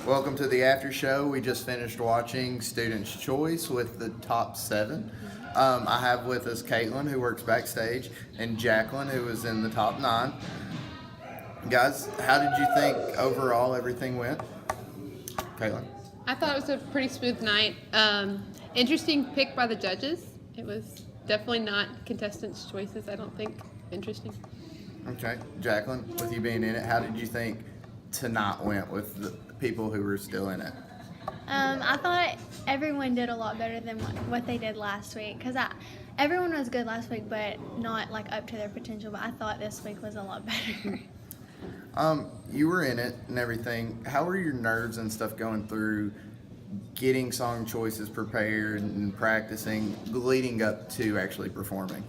Welcome to the Aftershow. We just finished watching Student's Choice with the top 7. I have with us Caitlin, who works backstage, and Jacqueline, who was in the top 9. Guys, how did you think overall everything went? Caitlin? I thought it was a pretty smooth night. Interesting pick by the judges. It was definitely not contestants' choices, I don't think. Interesting. Okay. Jacqueline, with you being in it, how did you think tonight went with the people who were still in it? I thought everyone did a lot better than what they did last week because everyone was good last week, but not like up to their potential. But I thought this week was a lot better. You were in it and everything. How were your nerves and stuff going through getting song choices prepared and practicing leading up to actually performing?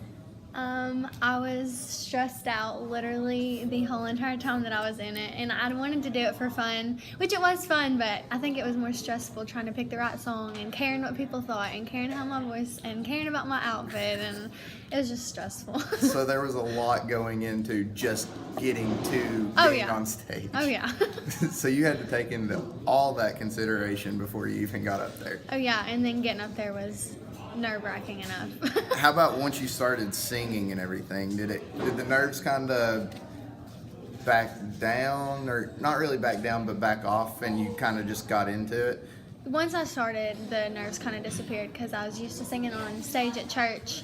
I was stressed out literally the whole entire time that I was in it, and I wanted to do it for fun, which it was fun, but I think it was more stressful trying to pick the right song and caring what people thought and caring how my voice and caring about my outfit, and it was just stressful. So there was a lot going into just getting on stage. Oh yeah. So you had to take into all that consideration before you even got up there. Oh yeah, and then getting up there was nerve-wracking enough. How about once you started singing and everything? Did the nerves kind of back down, or not really back down, but back off, and you kind of just got into it? Once I started, the nerves kind of disappeared because I was used to singing on stage at church,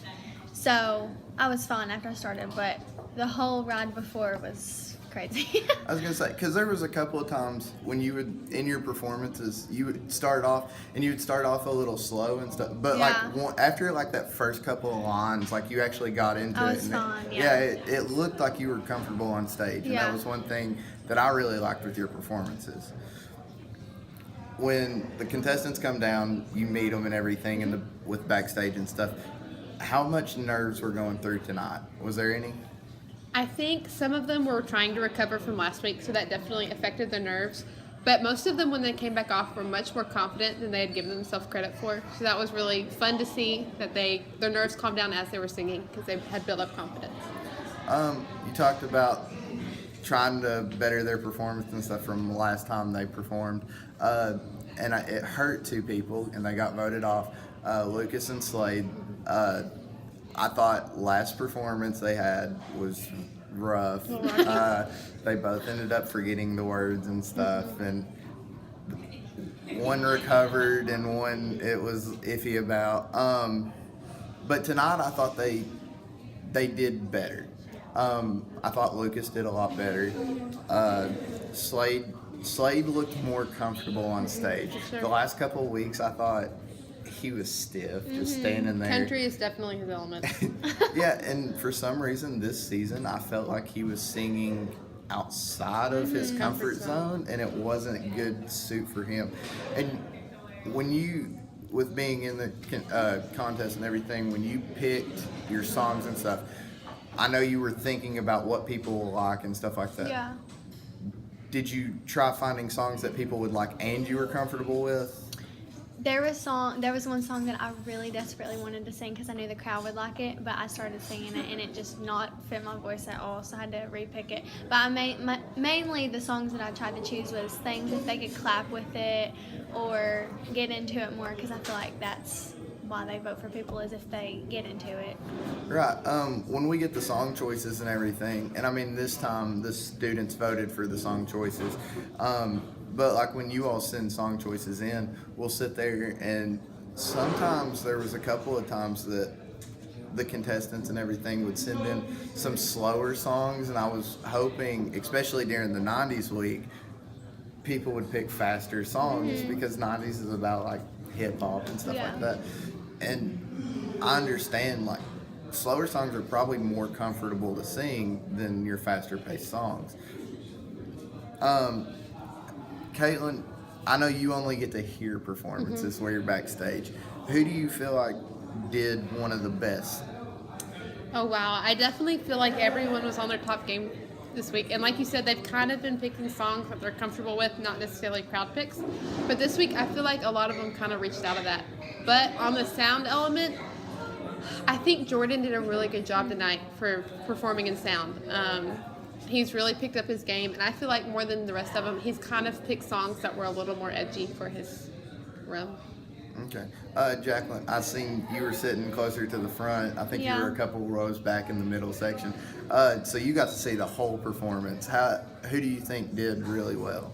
so I was fine after I started, but the whole ride before was crazy. I was gonna say, because there was a couple of times when you would, in your performances, you would start off a little slow and stuff, but Yeah. after like that first couple of lines, like you actually got into I it. was And fine, it, yeah. it looked like you were comfortable on stage, and that Yeah. was one thing that I really liked with your performances. When the contestants come down, you meet them and everything, with backstage and stuff. How much nerves were going through tonight? Was there any? I think some of them were trying to recover from last week, so that definitely affected their nerves. But most of them, when they came back off, were much more confident than they had given themselves credit for. So that was really fun to see that their nerves calmed down as they were singing because they had built up confidence. You talked about trying to better their performance and stuff from the last time they performed, and it hurt 2 people, and they got voted off. Lucas and Slade. I thought last performance they had was rough. They both ended up forgetting the words and stuff, and one recovered and one it was iffy about. But tonight I thought they did better. I thought Lucas did a lot better. Slade looked more comfortable on stage. Sure. The last couple of weeks I thought he was stiff, just standing there. Country is definitely his element. Yeah, and for some reason this season I felt like he was singing outside of his comfort zone, and it wasn't a good suit for him. And with being in the contest and everything, when you picked your songs and stuff, I know you were thinking about what people will like and stuff like that. Yeah. Did you try finding songs that people would like and you were comfortable with? There was one song that I really desperately wanted to sing because I knew the crowd would like it, but I started singing it and it just not fit my voice at all, so I had to re-pick it. But mainly the songs that I tried to choose was things if they could clap with it or get into it more, because I feel like that's why they vote for people, is if they get into it. Right. When we get the song choices and everything, and I mean this time the students voted for the song choices, but like when you all send song choices in, we'll sit there, and sometimes there was a couple of times that the contestants and everything would send in some slower songs, and I was hoping, especially during the 90s week, people would pick faster songs because 90s is about like hip hop and stuff like that. And I understand like slower songs are probably more comfortable to sing than your faster paced songs. Caitlin, I know you only get to hear performances where you're backstage. Who do you feel like did one of the best? Oh, wow. I definitely feel like everyone was on their top game this week. And like you said, they've kind of been picking songs that they're comfortable with, not necessarily crowd picks. But this week, I feel like a lot of them kind of reached out of that. But on the sound element, I think Jordan did a really good job tonight for performing in sound. he's really picked up his game, and I feel like more than the rest of them, he's kind of picked songs that were a little more edgy for his realm. Okay. Jacqueline, I seen you were sitting closer to the front. I think you were a couple rows back in the middle section. So you got to see the whole performance. Who do you think did really well?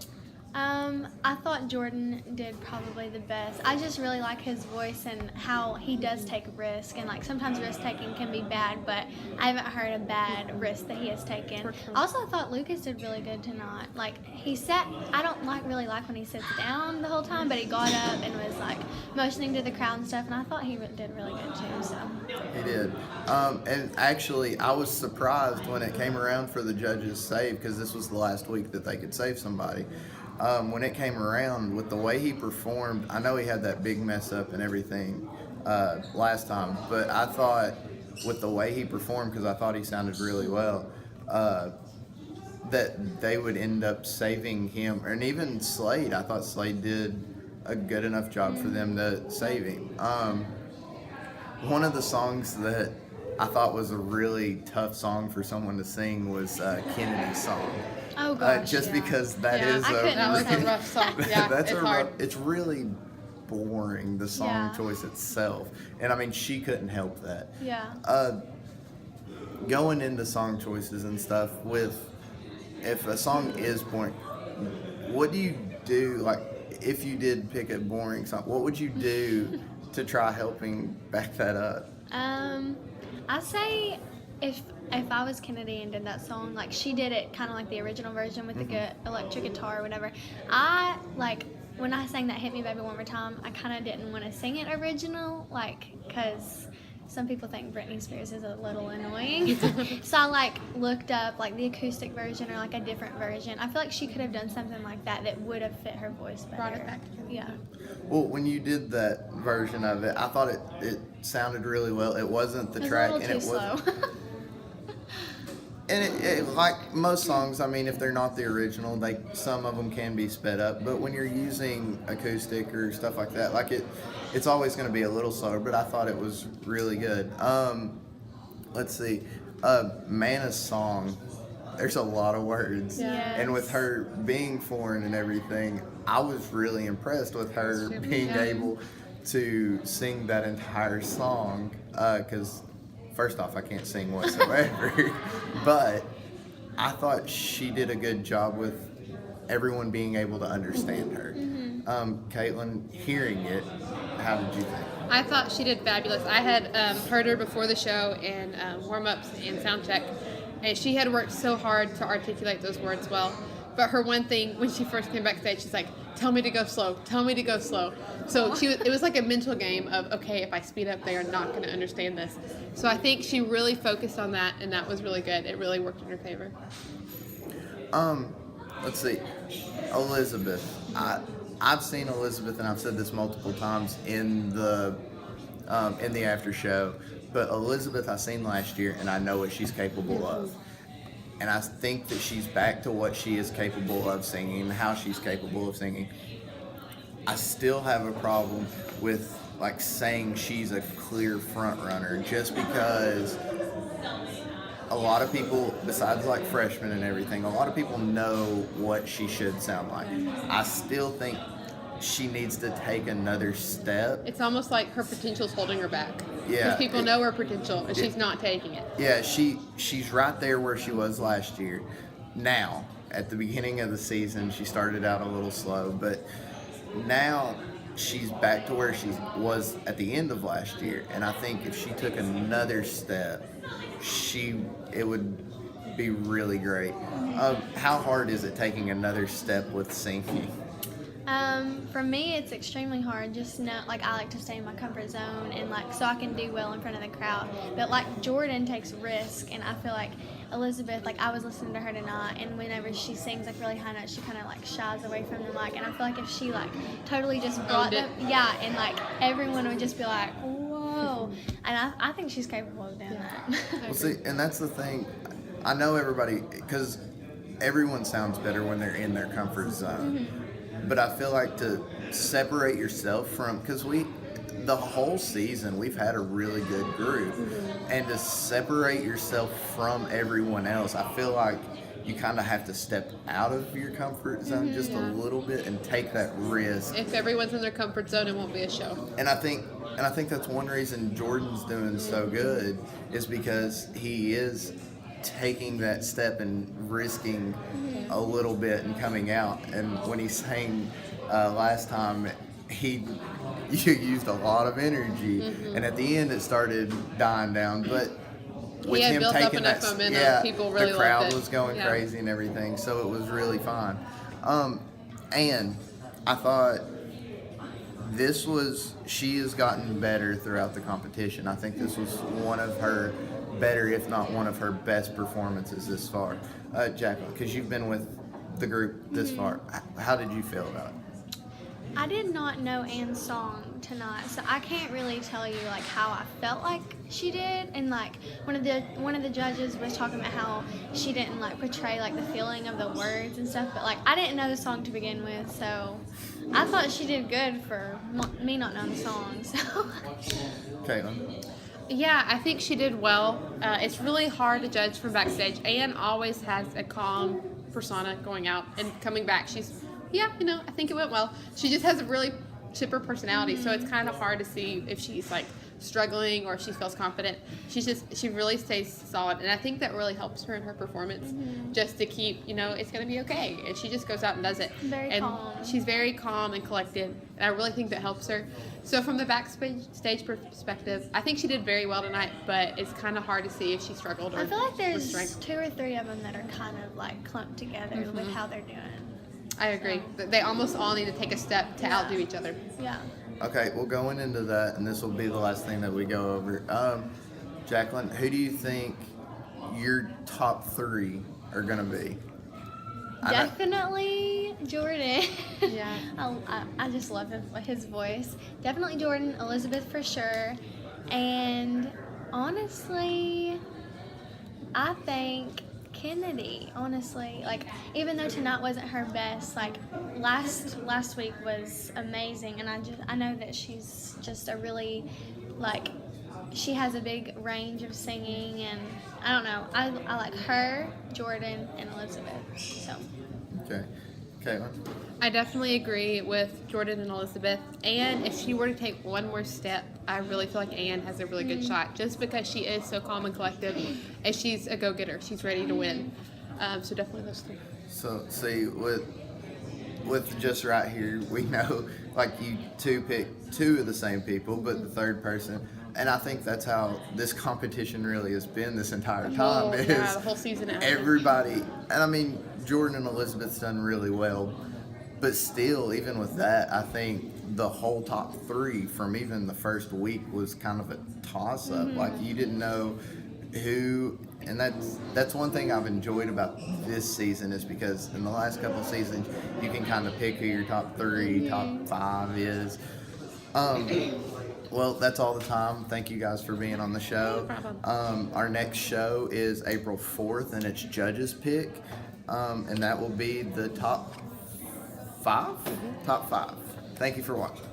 I thought Jordan did probably the best. I just really like his voice and how he does take risk, and like sometimes risk taking can be bad, but I haven't heard a bad risk that he has taken. Also, I thought Lucas did really good tonight. Like he sat, I don't really like when he sits down the whole time, but he got up and was like motioning to the crowd and stuff, and I thought he did really good too. So He did. And actually, I was surprised when it came around for the judges' save, because this was the last week that they could save somebody. When it came around, with the way he performed, I know he had that big mess up and everything last time, but I thought with the way he performed, because I thought he sounded really well, that they would end up saving him. And even Slade, I thought Slade did a good enough job for them to save him. One of the songs that I thought was a really tough song for someone to sing was Kennedy's song. oh gosh, Just because that is That was a rough song. Yeah, that's it's hard. It's really boring, the song Yeah. choice itself, and I mean she couldn't help that. Yeah. Going into song choices and stuff, if a song is boring, what do you do? Like, if you did pick a boring song, what would you do to try helping back that up? I say if I was Kennedy and did that song, like she did it kind of like the original version with the electric guitar or whatever. I like when I sang that "Hit Me Baby One More Time," I kind of didn't want to sing it original, like because some people think Britney Spears is a little annoying. So I like looked up like the acoustic version or like a different version. I feel like she could have done something like that would have fit her voice better. Brought it back to her. Yeah. Well, when you did that version of it, I thought it sounded really well. It wasn't the It was track, a little and too it slow. was. And it like most songs, I mean, if they're not the original, some of them can be sped up. But when you're using acoustic or stuff like that, like it's always going to be a little slower. But I thought it was really good. Let's see, Mana's song. There's a lot of words, Yes. and with her being foreign and everything, I was really impressed with her being able to sing that entire song. Because first off, I can't sing whatsoever, but I thought she did a good job with everyone being able to understand her. Caitlin, hearing it, how did you think? I thought she did fabulous. I had heard her before the show in warm-ups and sound check, and she had worked so hard to articulate those words well. But her one thing, when she first came backstage, she's like, "Tell me to go slow. Tell me to go slow." So it was like a mental game of, okay, if I speed up, they are not going to understand this. So I think she really focused on that, and that was really good. It really worked in her favor. Let's see, Elizabeth. I've seen Elizabeth, and I've said this multiple times in the after show. But Elizabeth, I seen last year, and I know what she's capable of. And I think that she's back to what she is capable of singing, how she's capable of singing. I still have a problem with like saying she's a clear front runner, just because a lot of people, besides like freshmen and everything, a lot of people know what she should sound like. I still think she needs to take another step. It's almost like her potential's holding her back. Yeah, Because people know her potential, and she's not taking it. Yeah, she's right there where she was last year. Now, at the beginning of the season, she started out a little slow, but now she's back to where she was at the end of last year. And I think if she took another step, it would be really great. How hard is it taking another step with singing? For me, it's extremely hard. Just know, like, I like to stay in my comfort zone and like so I can do well in front of the crowd. But like Jordan takes risk, and I feel like Elizabeth, like I was listening to her tonight, and whenever she sings like really high notes, she kind of like shies away from the mic. And I feel like if she like totally just brought them, and like everyone would just be like, whoa. And I think she's capable of doing that. Well, see, and that's the thing. I know everybody, because everyone sounds better when they're in their comfort zone. But I feel like to separate yourself from, because the whole season we've had a really good group, and to separate yourself from everyone else, I feel like you kind of have to step out of your comfort zone just a little bit and take that risk. If everyone's in their comfort zone, it won't be a show. And I think that's one reason Jordan's doing so good is because he is taking that step and risking a little bit and coming out. And when he sang last time, he used a lot of energy, and at the end it started dying down. But with He had him built up taking enough that, momentum, people really the crowd loved it. was going Yeah. crazy and everything, so it was really fun. And I thought she has gotten better throughout the competition. I think this was one of her better, if not one of her best performances this far. Jacqueline, because you've been with the group this far, how did you feel about it? I did not know Anne's song tonight, so I can't really tell you like how I felt like she did. And like one of the judges was talking about how she didn't like portray like the feeling of the words and stuff. But like I didn't know the song to begin with, so I thought she did good for me not knowing the song. So Caitlin? Yeah, I think she did well. It's really hard to judge from backstage. Anne always has a calm persona going out and coming back. I think it went well. She just has a really chipper personality, so it's kind of hard to see if she's like struggling or if she feels confident. She really stays solid, and I think that really helps her in her performance, just to keep, it's going to be okay. And she just goes out and does it. Very calm. She's very calm and collected, and I really think that helps her. So from the backstage perspective, I think she did very well tonight, but it's kind of hard to see if she struggled or I feel like with there's strength. 2 or 3 of them that are kind of like clumped together with how they're doing. I agree. They almost all need to take a step to outdo each other. Yeah. Okay, well, going into that, and this will be the last thing that we go over. Jacqueline, who do you think your top 3 are going to be? Definitely Jordan. Yeah. I just love his voice. Definitely Jordan, Elizabeth for sure. And honestly, I think Kennedy, honestly. Like, even though tonight wasn't her best, like last week was amazing, and I know that she's just a really, like, she has a big range of singing, and I don't know. I like her, Jordan, and Elizabeth. So. Okay. Caitlin? I definitely agree with Jordan and Elizabeth. And if she were to take one more step, I really feel like Anne has a really good shot, just because she is so calm and collected, and she's a go-getter. She's ready to win. So definitely those 3. So, see, with just right here, we know, like, you 2 pick 2 of the same people, but the third person, and I think that's how this competition really has been this entire time. The whole season. Everybody, and I mean, Jordan and Elizabeth's done really well, but still, even with that, I think the whole top 3 from even the first week was kind of a toss-up. Like, you didn't know who, and that's one thing I've enjoyed about this season, is because in the last couple of seasons, you can kind of pick who your top 3, top 5 is. Well, that's all the time. Thank you guys for being on the show. No problem. Our next show is April 4th, and it's Judges Pick, and that will be the top 5? Top 5. Thank you for watching.